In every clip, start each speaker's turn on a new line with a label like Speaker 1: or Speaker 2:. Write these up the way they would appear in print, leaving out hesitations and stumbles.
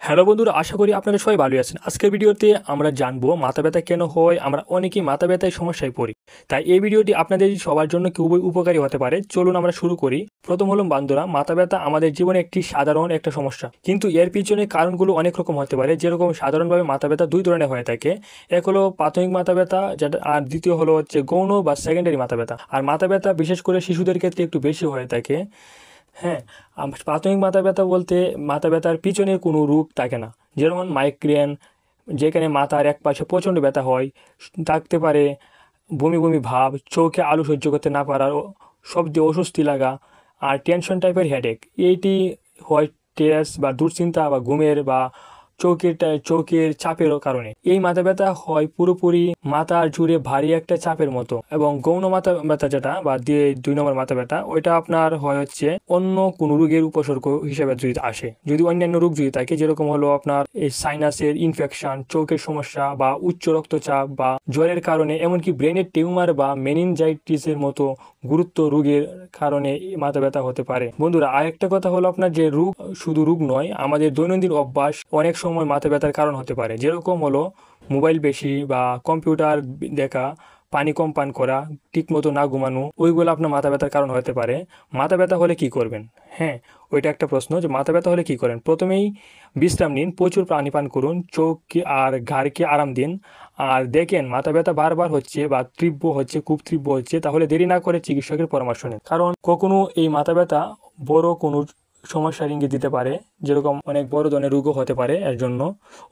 Speaker 1: Hello বন্ধুরা, আশা করি আপনারা সবাই ভালো আছেন। আজকের ভিডিওতে আমরা জানবো মাথা ব্যথা কেন হয়। আমরা অনেকেই মাথা ব্যথায় সমস্যায় পড়ি, তাই এই ভিডিওটি আপনাদের সবার জন্য খুবই উপকারী হতে পারে। চলুন আমরা শুরু করি। প্রথম হলো বন্ধুরা, মাথা ব্যথা আমাদের জীবনে একটি সাধারণ একটা সমস্যা, কিন্তু এর পিছনে কারণগুলো অনেক রকম হতে পারে। যেরকম সাধারণভাবে মাথা ব্যথা দুই ধরনের হয়ে থাকে। এক হলো প্রাথমিক মাথা ব্যথা, যেটা, আর দ্বিতীয় হলো হচ্ছে গৌণ বা সেকেন্ডারি মাথা ব্যথা। আর মাথা ব্যথা বিশেষ করে শিশুদের ক্ষেত্রে একটু বেশি হয়ে থাকে। হ্যাঁ, প্রাথমিক মাথা ব্যথা বলতে মাথা ব্যথার পিছনে কোনো রোগ থাকে না, যেমন মাইগ্রেন, যেখানে মাথার এক পাশে প্রচণ্ড ব্যথা হয়, থাকতে পারে বমি বমি ভাব, চোখে আলো সহ্য করতে না পারার শব্দে অস্বস্তি লাগা, আর টেনশন টাইপের হেডেক। এইটি হয় স্ট্রেস বা দুশ্চিন্তা বা ঘুমের বা চোখের চাপের কারণে। এই মাথা ব্যথা হয় পুরোপুরি মাথার জুড়ে ভারী একটা চাপের মতো। এবং গৌণ মাথা ব্যথা যেটা বা দিয়ে 2 নম্বর মাথা ব্যথা, ওইটা আপনার হয় হচ্ছে অন্য কোনো রোগের উপসর্গ হিসেবে যদি আসে, যদি অন্যান্য রোগ যদি থাকে, যেরকম হলো আপনার এই সাইনাসের ইনফেকশন, চোখের সমস্যা বা উচ্চ রক্তচাপ বা জ্বরের কারণে, এমনকি ব্রেনের টিউমার বা মেনিনজাইটিসের মতো গুরুত্ব রোগের কারণে মাথা ব্যথা হতে পারে। বন্ধুরা, আরেকটা কথা হলো আপনার যে রোগ শুধু রোগ নয়, আমাদের দৈনন্দিন অভ্যাস অনেক সময় মাথা ব্যথার কারণ হতে পারে। যেরকম হলো মোবাইল বেশি বা কম্পিউটার দেখা, পানি কম পান করা, ঠিকমতো না ঘুমানো, ওইগুলো আপনার মাথা ব্যথার কারণ হতে পারে। মাথা ব্যথা হলে কি করবেন? হ্যাঁ, ওইটা একটা প্রশ্ন যে মাথা ব্যথা হলে কি করেন। প্রথমেই বিশ্রাম নিন, প্রচুর পানি পান করুন, চোখকে আর ঘাড়কে আরাম দিন। আর দেখেন মাথা ব্যথা বারবার হচ্ছে বা তীব্র হচ্ছে, খুব তীব্র হচ্ছে, তাহলে দেরি না করে চিকিৎসকের পরামর্শ নিন। কারণ কখনো এই মাথা ব্যথা বড় কোনো সমস্যার ইঙ্গিত দিতে পারে, যেরকম অনেক বড় ধরনের রোগও হতে পারে। এর জন্য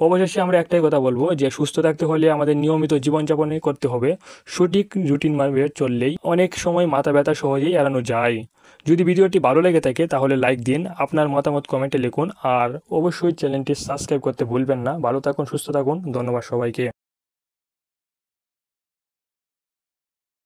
Speaker 1: অবশেষে আমরা একটাই কথা বলবো যে সুস্থ থাকতে হলে আমাদের নিয়মিত জীবনযাপনে করতে হবে। সঠিক রুটিন ভাবে চললেই অনেক সময় মাথা ব্যথা সহজেই এড়ানো যায়। যদি ভিডিওটি ভালো লেগে থাকে তাহলে লাইক দিন, আপনার মতামত কমেন্টে লিখুন, আর অবশ্যই চ্যানেলটি সাবস্ক্রাইব করতে ভুলবেন না। ভালো থাকুন, সুস্থ থাকুন, ধন্যবাদ সবাইকে।